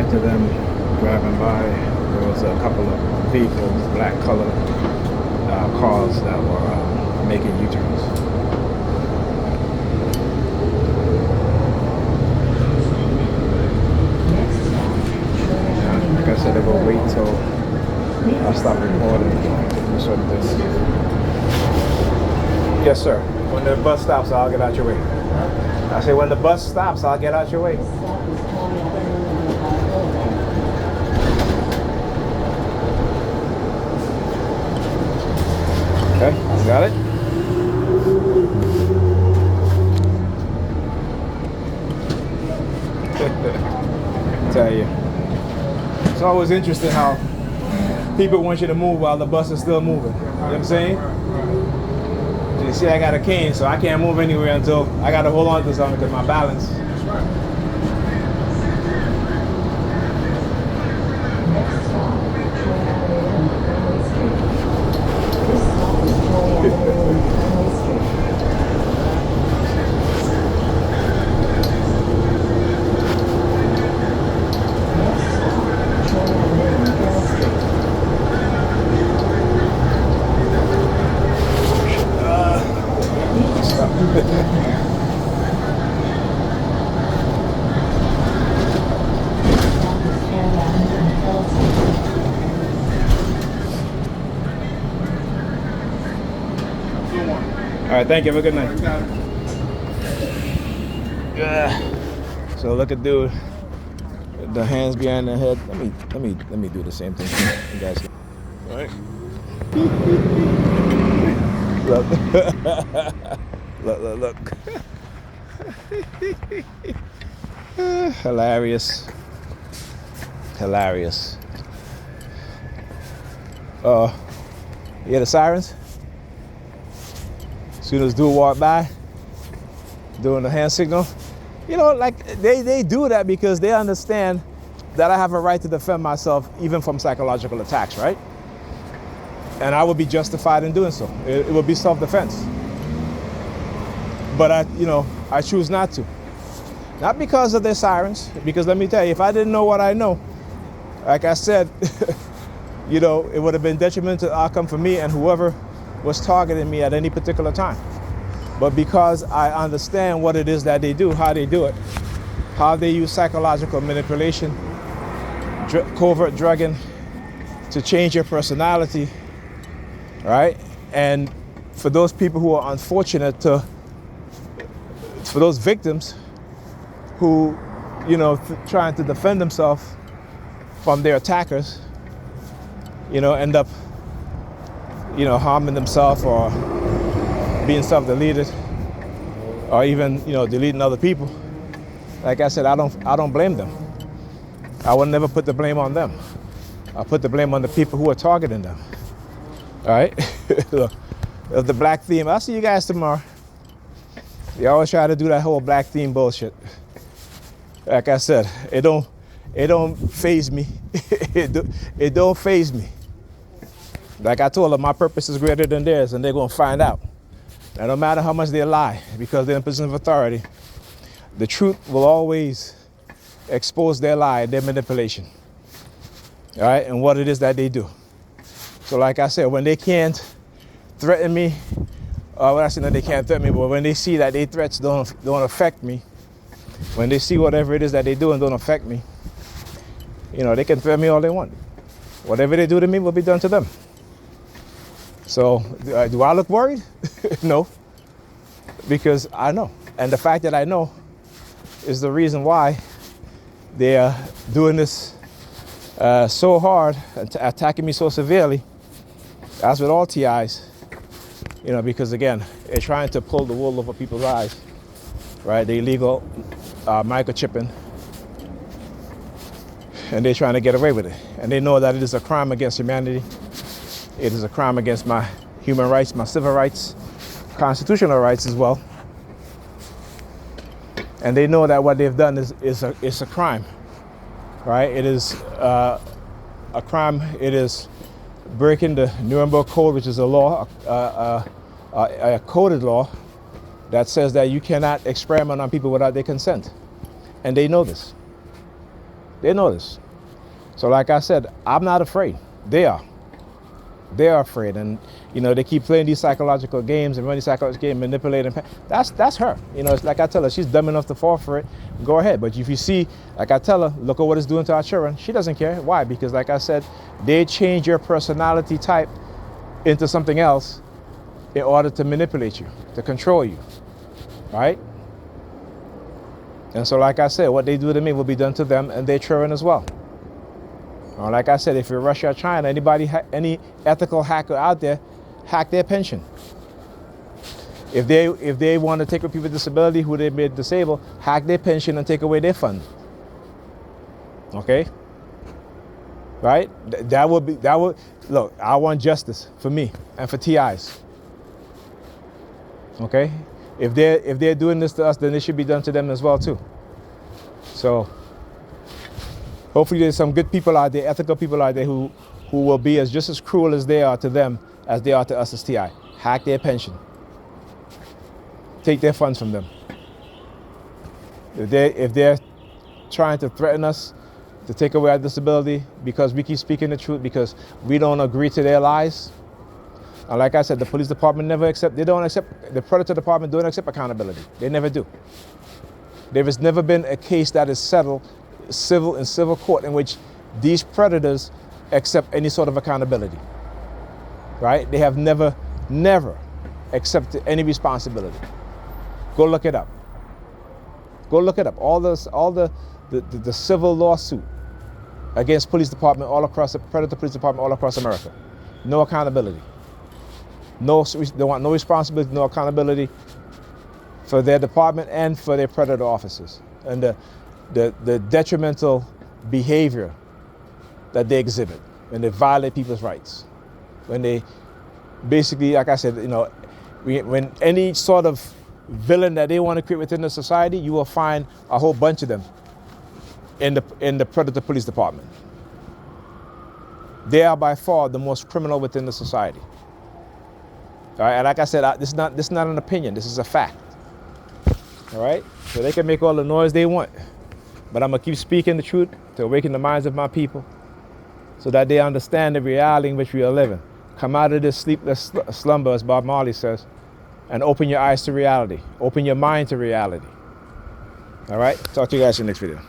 prior to them driving by, there was a couple of vehicles, black colored cars that were making U-turns. Like I said, I will wait till I stop recording for certain things. Yes, sir. When the bus stops, I'll get out your way. I say, when the bus stops, I'll get out your way. Okay, you got it? Tell you. It's always interesting how people want you to move while the bus is still moving. You know what I'm saying? You see, I got a cane, so I can't move anywhere until I got to hold on to something because my balance. All right, thank you. Have a good night. Yeah. So look at dude, the hands behind the head. Let me do the same thing. You guys. All right. Look. Hilarious. You hear the sirens? As soon as dude walk by, doing the hand signal, you know, like they do that because they understand that I have a right to defend myself even from psychological attacks, right? And I would be justified in doing so. It would be self-defense. But I choose not to. Not because of their sirens, because let me tell you, if I didn't know what I know, like I said, it would have been detrimental outcome for me and whoever was targeting me at any particular time. But because I understand what it is that they do, how they do it, how they use psychological manipulation, covert drugging to change your personality, right? And for those people who are unfortunate for those victims who, trying to defend themselves from their attackers, end up harming themselves or being self-deleted or even, deleting other people. Like I said, I don't blame them. I would never put the blame on them. I put the blame on the people who are targeting them. All right? The black theme. I'll see you guys tomorrow. They always try to do that whole black theme bullshit. Like I said, it don't faze me. It don't faze me. Like I told them, my purpose is greater than theirs, and they're going to find out. And no matter how much they lie, because they're in a position of authority, the truth will always expose their lie, their manipulation. All right, and what it is that they do. So like I said, when they can't threaten me, well, I say that they can't threaten me, but when they see that their threats don't affect me, when they see whatever it is that they do and don't affect me, they can threaten me all they want. Whatever they do to me will be done to them. So do I look worried? No, because I know. And the fact that I know is the reason why they are doing this so hard, attacking me so severely, as with all TIs, because again, they're trying to pull the wool over people's eyes, right? The illegal microchipping, and they're trying to get away with it. And they know that it is a crime against humanity. It is a crime against my human rights, my civil rights, constitutional rights as well. And they know that what they've done is a crime, right? It is a crime. It is breaking the Nuremberg Code, which is a law, a coded law that says that you cannot experiment on people without their consent. And they know this. They know this. So like I said, I'm not afraid. They are. They are afraid. And, you know, they keep playing these psychological games and running psychological games, manipulating. That's her. You know, it's like I tell her, she's dumb enough to fall for it. Go ahead. But if you see, like I tell her, look at what it's doing to our children. She doesn't care. Why? Because like I said, they change your personality type into something else in order to manipulate you, to control you. Right? And so like I said, what they do to me will be done to them and their children as well. Like I said, if you're Russia or China, any ethical hacker out there, hack their pension. If they want to take away people with disability who they made disabled, hack their pension and take away their fund. Okay? Right? Look, I want justice for me and for TIs. Okay? If they're doing this to us, then it should be done to them as well too. So hopefully there's some good people out there, ethical people out there who will be just as cruel as they are to them as they are to us as TI. Hack their pension. Take their funds from them. If they're trying to threaten us to take away our disability because we keep speaking the truth, because we don't agree to their lies. And like I said, the police department the predator department don't accept accountability. They never do. There has never been a case that is settled in civil court in which these predators accept any sort of accountability. Right? They have never accepted any responsibility. Go look it up. Go look it up. All the civil lawsuit against police department all across the predator police department all across America. No accountability. They want no responsibility, no accountability for their department and for their predator officers. And the detrimental behavior that they exhibit when they violate people's rights. When they basically, like I said, you know, when any sort of villain that they want to create within the society, you will find a whole bunch of them in the predator police department. They are by far the most criminal within the society. All right, and like I said, this is not an opinion. This is a fact. All right, so they can make all the noise they want, but I'm gonna keep speaking the truth to awaken the minds of my people, so that they understand the reality in which we are living. Come out of this sleepless slumber, as Bob Marley says, and open your eyes to reality. Open your mind to reality. All right, talk to you guys in the next video.